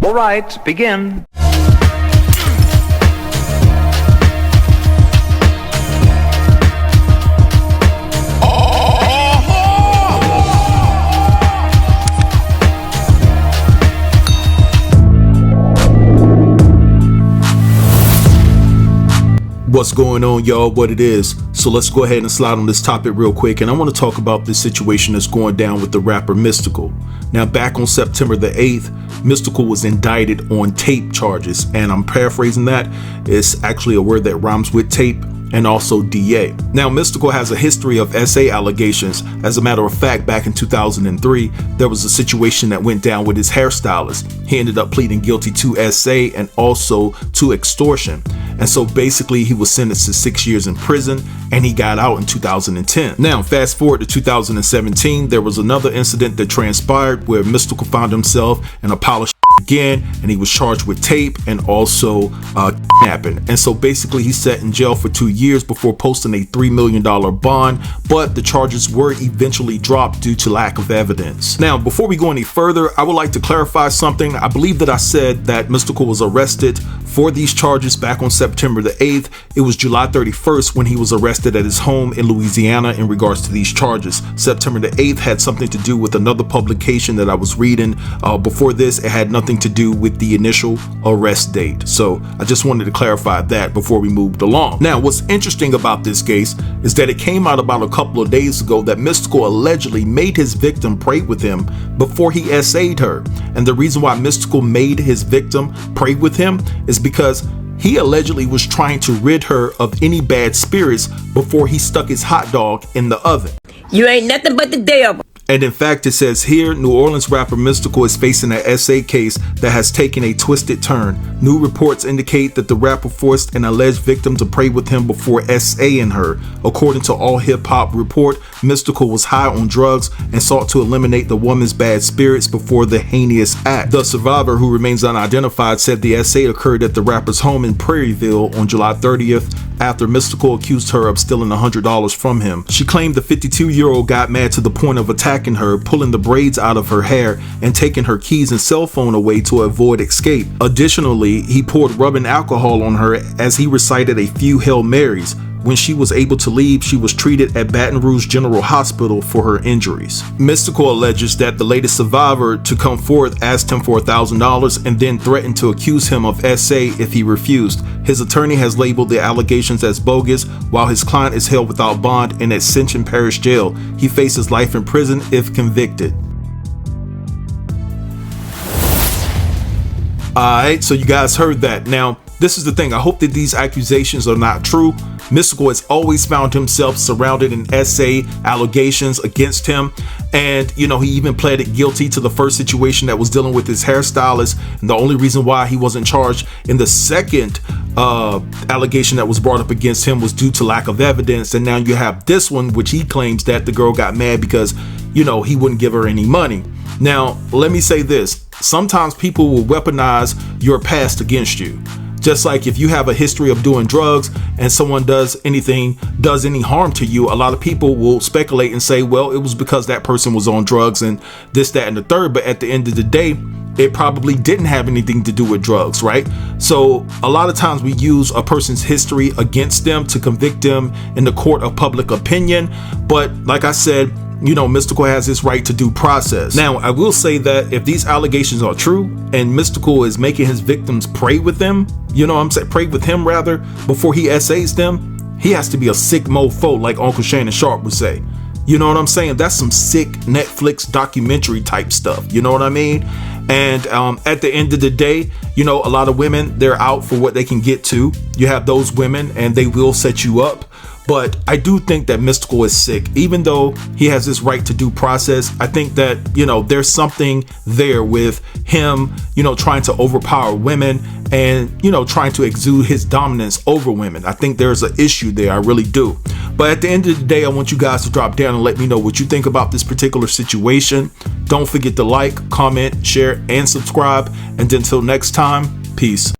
All right, begin. What's going on, y'all? What it is. So let's go ahead and slide on this topic real quick, and I want to talk about this situation that's going down with the rapper Mystikal. Now, back on September the 8th, Mystikal was indicted on tape charges, and I'm paraphrasing that. It's actually a word that rhymes with tape and also DA. Now, Mystikal has a history of SA allegations. As a matter of fact, back in 2003, there was a situation that went down with his hairstylist. He ended up pleading guilty to SA and also to extortion. And so basically he was sentenced to 6 years in prison, and he got out in 2010. Now, fast forward to 2017, there was another incident that transpired where Mystikal found himself in a pile of again, and he was charged with tape and also kidnapping. And so basically he sat in jail for 2 years before posting a $3 million bond, but the charges were eventually dropped due to lack of evidence. Now, before we go any further, I would like to clarify something. I believe that I said that Mystikal was arrested for these charges back on September the 8th. It was July 31st when he was arrested at his home in Louisiana in regards to these charges. September the 8th had something to do with another publication that I was reading. Before this, it had nothing to do with the initial arrest date. So I just wanted to clarify that before we moved along. Now, what's interesting about this case is that it came out about a couple of days ago that Mystikal allegedly made his victim pray with him before he SA'd her. And the reason why Mystikal made his victim pray with him is because he allegedly was trying to rid her of any bad spirits before he stuck his hot dog in the oven. You ain't nothing but the devil. And in fact, it says here, New Orleans rapper Mystikal is facing an SA case that has taken a twisted turn. New reports indicate that the rapper forced an alleged victim to pray with him before SAing her. According to All Hip Hop Report, Mystikal was high on drugs and sought to eliminate the woman's bad spirits before the heinous act. The survivor, who remains unidentified, said the SA occurred at the rapper's home in Prairieville on July 30th after Mystikal accused her of stealing $100 from him. She claimed the 52-year-old got mad to the point of attacking her, pulling the braids out of her hair and taking her keys and cell phone away to avoid escape. Additionally, he poured rubbing alcohol on her as he recited a few Hail Marys. When she was able to leave, she was treated at Baton Rouge General Hospital for her injuries. Mystikal alleges that the latest survivor to come forth asked him for $1,000 and then threatened to accuse him of SA if he refused. His attorney has labeled the allegations as bogus, while his client is held without bond in Ascension Parish Jail. He faces life in prison if convicted. Alright, so you guys heard that. Now, this is the thing. I hope that these accusations are not true. Mystikal has always found himself surrounded in SA allegations against him. And, you know, he even pleaded guilty to the first situation that was dealing with his hairstylist. And the only reason why he wasn't charged in the second allegation that was brought up against him was due to lack of evidence. And now you have this one, which he claims that the girl got mad because, you know, he wouldn't give her any money. Now, let me say this. Sometimes people will weaponize your past against you. Just like if you have a history of doing drugs and someone does any harm to you, a lot of people will speculate and say, well, it was because that person was on drugs and this, that, and the third. But at the end of the day, it probably didn't have anything to do with drugs, right? So a lot of times we use a person's history against them to convict them in the court of public opinion. But like I said, you know, Mystikal has his right to due process. Now, I will say that if these allegations are true and Mystikal is making his victims pray with them, you know what I'm saying, pray with him rather, before he SAs them, he has to be a sick mofo, like Uncle Shannon Sharp would say. You know what I'm saying? That's some sick Netflix documentary type stuff. You know what I mean? And at the end of the day, you know, a lot of women, they're out for what they can get to. You have those women and they will set you up. But I do think that Mystikal is sick. Even though he has this right to due process, I think that, you know, there's something there with him, you know, trying to overpower women and, you know, trying to exude his dominance over women. I think there's an issue there. I really do. But at the end of the day, I want you guys to drop down and let me know what you think about this particular situation. Don't forget to like, comment, share, and subscribe. And until next time, peace.